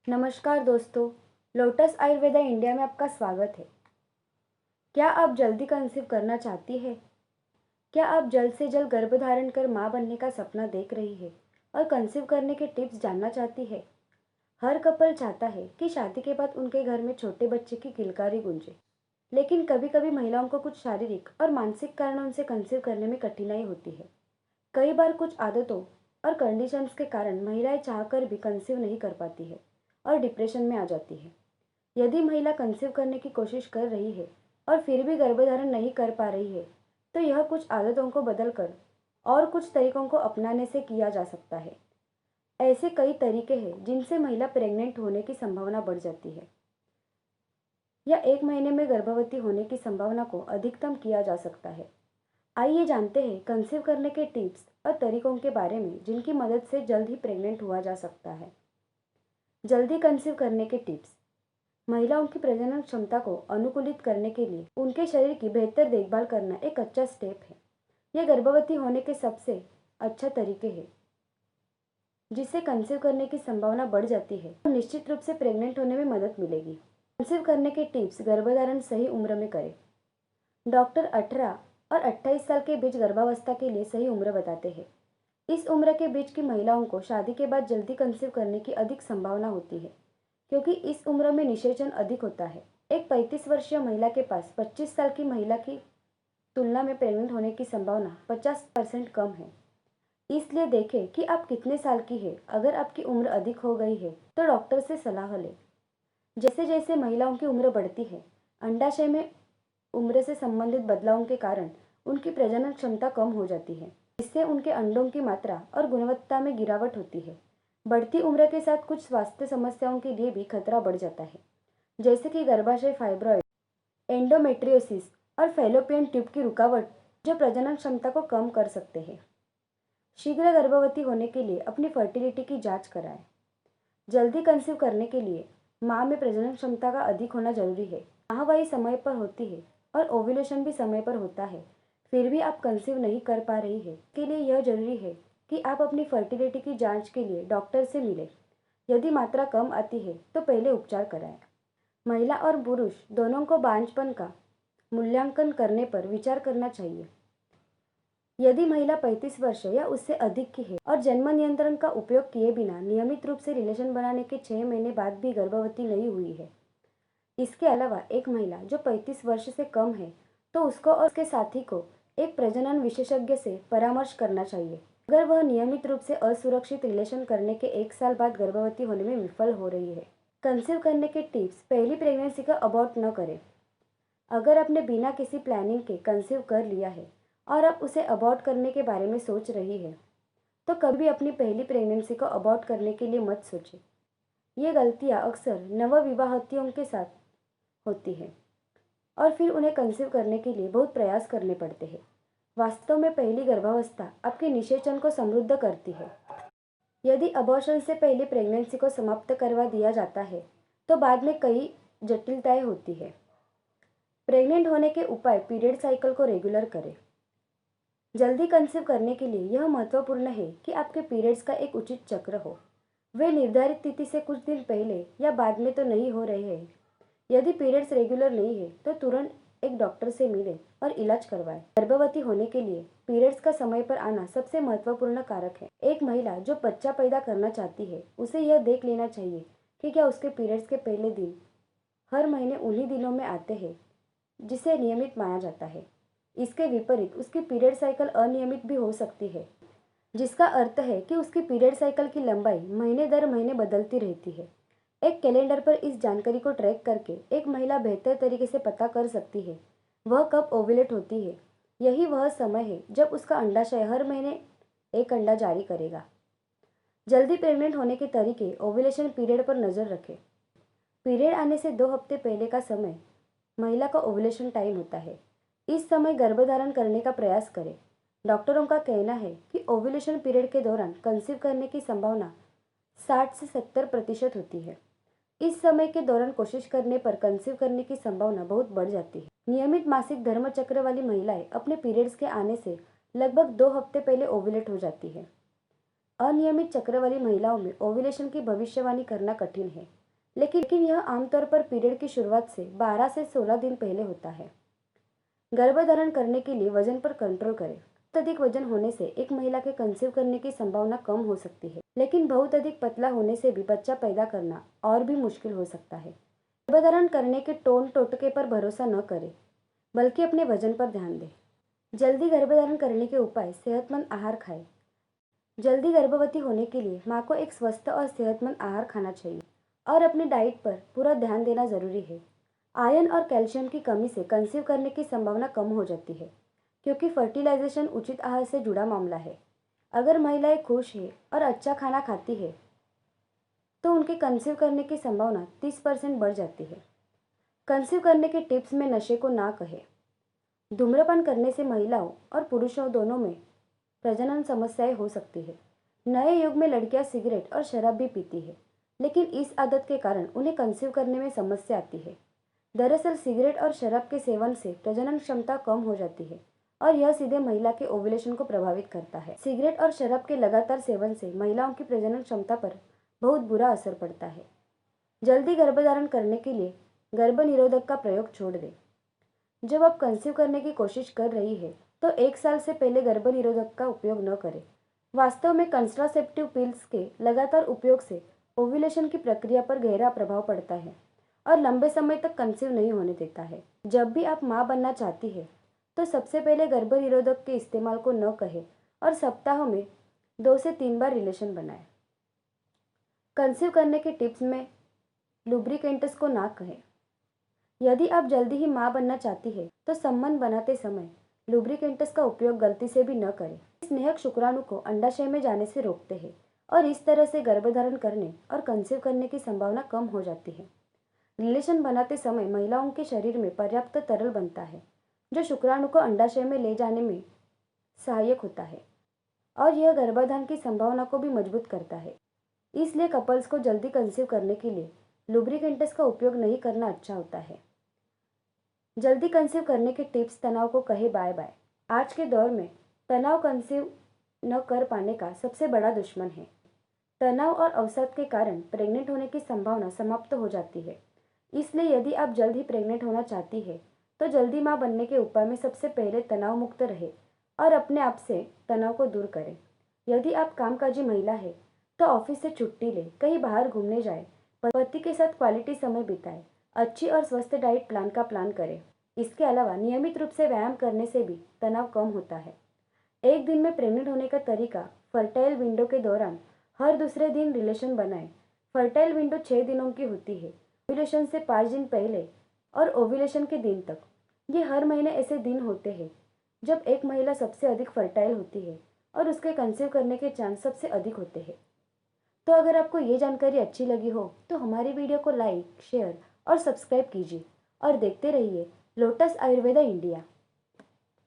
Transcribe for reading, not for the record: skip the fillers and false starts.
नमस्कार दोस्तों, lotus Ayurveda India में आपका स्वागत है। क्या आप जल्दी कंसीव करना चाहती है? क्या आप जल्द से जल्द गर्भधारण कर माँ बनने का सपना देख रही है और कंसीव करने के टिप्स जानना चाहती है? हर कपल चाहता है कि शादी के बाद उनके घर में छोटे बच्चे की किलकारी गूंजे, लेकिन कभी-कभी महिलाओं को कुछ शारीरिक और मानसिक कारणों से कंसीव करने में कठिनाई होती है। कई बार कुछ आदतों और कंडीशंस के कारण महिलाएं चाहकर भी कंसीव नहीं कर पाती है और डिप्रेशन में आ जाती है। यदि महिला कंसीव करने की कोशिश कर रही है और फिर भी गर्भधारण नहीं कर पा रही है, तो यह कुछ आदतों को बदलकर और कुछ तरीकों को अपनाने से किया जा सकता है। ऐसे कई तरीके हैं जिनसे महिला प्रेग्नेंट होने की संभावना बढ़ जाती है या 1 महीने में गर्भवती होने की संभावना को अधिकतम किया जा सकता है। आइए जानते हैं कंसीव करने के टिप्स और तरीकों के बारे में जिनकी मदद से जल्द ही प्रेग्नेंट हुआ जा सकता है। जल्दी कंसीव करने के टिप्स। महिलाओं की प्रजनन क्षमता को अनुकूलित करने के लिए उनके शरीर की बेहतर देखभाल करना एक अच्छा स्टेप है। यह गर्भवती होने के सबसे अच्छा तरीके हैं जिससे कंसीव करने की संभावना बढ़ जाती है और निश्चित रूप से प्रेग्नेंट होने में मदद मिलेगी। कंसीव करने के टिप्स। गर्भधारण सही उम्र में करें। डॉक्टर 18 और 28 साल के बीच गर्भावस्था के लिए सही उम्र बताते हैं। इस उम्र के बीच की महिलाओं को शादी के बाद जल्दी कंसीव करने की अधिक संभावना होती है क्योंकि इस उम्र में निषेचन अधिक होता है। एक 35 वर्षीय महिला के पास 25 साल की महिला की तुलना में प्रेग्नेंट होने की संभावना 50% कम है। इसलिए देखें कि आप कितने साल की है। अगर आपकी उम्र अधिक हो गई है तो डॉक्टर से सलाह लें। जैसे जैसे महिलाओं की उम्र बढ़ती है, अंडाशय में उम्र से संबंधित बदलावों के कारण उनकी प्रजनन क्षमता कम हो जाती है। इससे उनके अंडों की मात्रा और गुणवत्ता में गिरावट होती है। बढ़ती उम्र के साथ कुछ स्वास्थ्य समस्याओं के लिए भी खतरा बढ़ जाता है, जैसे कि गर्भाशय फाइब्रॉइड, एंडोमेट्रियोसिस और फैलोपियन ट्यूब की रुकावट, जो प्रजनन क्षमता को कम कर सकते हैं। शीघ्र गर्भवती होने के लिए अपनी फर्टिलिटी की जांच कराएं। जल्दी कंसीव करने के लिए माँ में प्रजनन क्षमता का अधिक होना जरूरी है। माहवाही समय पर होती है और ओव्यूलेशन भी समय पर होता है, फिर भी आप कंसीव नहीं कर पा रही है, के लिए यह जरूरी है कि आप अपनी फर्टिलिटी की जांच के लिए डॉक्टर से मिलें। यदि मात्रा कम आती है तो पहले उपचार कराएं। महिला और पुरुष दोनों को बांझपन का मूल्यांकन करने पर विचार करना चाहिए। यदि महिला 35 वर्ष या उससे अधिक की है और जन्म नियंत्रण का उपयोग किए बिना नियमित रूप से रिलेशन बनाने के 6 महीने बाद भी गर्भवती नहीं हुई है। इसके अलावा एक महिला जो 35 वर्ष से कम है तो उसको और उसके साथी को एक प्रजनन विशेषज्ञ से परामर्श करना चाहिए अगर वह नियमित रूप से असुरक्षित रिलेशन करने के 1 साल बाद गर्भवती होने में विफल हो रही है। कंसीव करने के टिप्स। पहली प्रेगनेंसी का अबॉर्ट न करें। अगर आपने बिना किसी प्लानिंग के कंसीव कर लिया है और आप उसे अबॉर्ट करने के बारे में सोच रही है, तो कभी अपनी पहली प्रेगनेंसी को अबॉर्ट करने के लिए मत सोचें। ये गलतियाँ अक्सर नवविवाहितों के साथ होती है और फिर उन्हें कंसीव करने के लिए बहुत प्रयास करने पड़ते हैं। वास्तव में पहली गर्भावस्था आपके निषेचन को समृद्ध करती है। यदि अबॉर्शन से पहले प्रेगनेंसी को समाप्त करवा दिया जाता है तो बाद में कई जटिलताएं होती है। प्रेग्नेंट होने के उपाय। पीरियड साइकिल को रेगुलर करें। जल्दी कंसीव करने के लिए यह महत्वपूर्ण है कि आपके पीरियड्स का एक उचित चक्र हो। वे निर्धारित तिथि से कुछ दिन पहले या बाद में तो नहीं हो रहे हैं। यदि पीरियड्स रेगुलर नहीं है तो तुरंत एक डॉक्टर से मिलें और इलाज करवाएं। गर्भवती होने के लिए पीरियड्स का समय पर आना सबसे महत्वपूर्ण कारक है। एक महिला जो बच्चा पैदा करना चाहती है उसे यह देख लेना चाहिए कि क्या उसके पीरियड्स के पहले दिन हर महीने उन्हीं दिनों में आते हैं जिसे नियमित माना जाता है। इसके विपरीत उसकी पीरियड साइकिल अनियमित भी हो सकती है, जिसका अर्थ है कि उसकी पीरियड साइकिल की लंबाई महीने दर महीने बदलती रहती है। एक कैलेंडर पर इस जानकारी को ट्रैक करके एक महिला बेहतर तरीके से पता कर सकती है वह कब ओव्यूलेट होती है। यही वह समय है जब उसका अंडाशय हर महीने एक अंडा जारी करेगा। जल्दी प्रेग्नेंट होने के तरीके। ओव्यूलेशन पीरियड पर नजर रखें। पीरियड आने से 2 हफ्ते पहले का समय महिला का ओव्यूलेशन टाइम होता है। इस समय गर्भधारण करने का प्रयास करें। डॉक्टरों का कहना है कि ओव्यूलेशन पीरियड के दौरान कंसीव करने की संभावना 60 से 70% होती है। इस समय के दौरान कोशिश करने पर कंसीव करने की संभावना बहुत बढ़ जाती है। नियमित मासिक धर्म चक्र वाली महिलाएं अपने पीरियड्स के आने से लगभग 2 हफ्ते पहले ओव्यूलेट हो जाती है। अनियमित चक्र वाली महिलाओं में ओव्यूलेशन की भविष्यवाणी करना कठिन है, लेकिन यह आमतौर पर पीरियड की शुरुआत से 12 से 16 दिन पहले होता है। गर्भधारण करने के लिए वजन पर कंट्रोल करें। बहुत अधिक वजन होने से एक महिला के कंसीव करने की संभावना कम हो सकती है, लेकिन बहुत अधिक पतला होने से भी बच्चा पैदा करना और भी मुश्किल हो सकता है। गर्भधारण करने के टोन टोटके पर भरोसा न करें, बल्कि अपने वजन पर ध्यान दें। जल्दी गर्भधारण करने के उपाय: सेहतमंद आहार खाएं। जल्दी गर्भवती होने के लिए माँ को एक स्वस्थ और सेहतमंद आहार खाना चाहिए और अपनी डाइट पर पूरा ध्यान देना जरूरी है। आयरन और कैल्शियम की कमी से कंसीव करने की संभावना कम हो जाती है, क्योंकि फर्टिलाइजेशन उचित आहार से जुड़ा मामला है। अगर महिलाएं खुश है और अच्छा खाना खाती है तो उनके कंसीव करने की संभावना 30% बढ़ जाती है। कंसीव करने के टिप्स में नशे को ना कहें। धूम्रपान करने से महिलाओं और पुरुषों दोनों में प्रजनन समस्याएं हो सकती है। नए युग में लड़कियां सिगरेट और शराब भी पीती है, लेकिन इस आदत के कारण उन्हें कंसीव करने में समस्या आती है। दरअसल सिगरेट और शराब के सेवन से प्रजनन क्षमता कम हो जाती है और यह सीधे महिला के ओव्यूलेशन को प्रभावित करता है। सिगरेट और शराब के लगातार सेवन से महिलाओं की प्रजनन क्षमता पर बहुत बुरा असर पड़ता है। जल्दी गर्भधारण करने के लिए गर्भ निरोधक का प्रयोग छोड़ दें। जब आप कंसीव करने की कोशिश कर रही है तो 1 साल से पहले गर्भ निरोधक का उपयोग न करें। वास्तव में कंट्रासेप्टिव पिल्स के लगातार उपयोग से ओव्यूलेशन की प्रक्रिया पर गहरा प्रभाव पड़ता है और लंबे समय तक कंसीव नहीं होने देता है। जब भी आप माँ बनना चाहती है तो सबसे पहले गर्भ निरोधक के इस्तेमाल को न कहें और सप्ताह में 2 से 3 बार रिलेशन बनाएं। कंसीव करने के टिप्स में लुब्रिकेंट्स को ना कहें। यदि आप जल्दी ही माँ बनना चाहती है तो संबंध बनाते समय लुब्रिकेंट्स का उपयोग गलती से भी न करें। स्नेहक शुक्राणु को अंडाशय में जाने से रोकते हैं और इस तरह से गर्भधारण करने और कंसीव करने की संभावना कम हो जाती है। रिलेशन बनाते समय महिलाओं के शरीर में पर्याप्त तरल बनता है, जो शुक्राणु को अंडाशय में ले जाने में सहायक होता है और यह गर्भाधान की संभावना को भी मजबूत करता है। इसलिए कपल्स को जल्दी कंसीव करने के लिए लुब्रिकेंट्स का उपयोग नहीं करना अच्छा होता है। जल्दी कंसीव करने के टिप्स: तनाव को कहे बाय बाय। आज के दौर में तनाव कंसीव न कर पाने का सबसे बड़ा दुश्मन है। तनाव और अवसाद के कारण प्रेग्नेंट होने की संभावना समाप्त हो जाती है। इसलिए यदि आप जल्द ही प्रेग्नेंट होना चाहती है तो जल्दी माँ बनने के उपाय में सबसे पहले तनाव मुक्त रहे और अपने आप से तनाव को दूर करें। यदि आप कामकाजी महिला है तो ऑफिस से छुट्टी ले, कहीं बाहर घूमने जाए, पति के साथ क्वालिटी समय बिताए, अच्छी और स्वस्थ डाइट प्लान का प्लान करें। इसके अलावा नियमित रूप से व्यायाम करने से भी तनाव कम होता है। एक दिन में प्रेग्नेंट होने का तरीका: फर्टाइल विंडो के दौरान हर दूसरे दिन रिलेशन बनाएं। फर्टाइल विंडो 6 दिनों की होती है, ओव्यूलेशन से 5 दिन पहले और ओव्यूलेशन के दिन तक। ये हर महीने ऐसे दिन होते हैं जब एक महिला सबसे अधिक फर्टाइल होती है और उसके कंसीव करने के चांस सबसे अधिक होते हैं। तो अगर आपको ये जानकारी अच्छी लगी हो तो हमारी वीडियो को लाइक, शेयर और सब्सक्राइब कीजिए और देखते रहिए लोटस आयुर्वेदा इंडिया।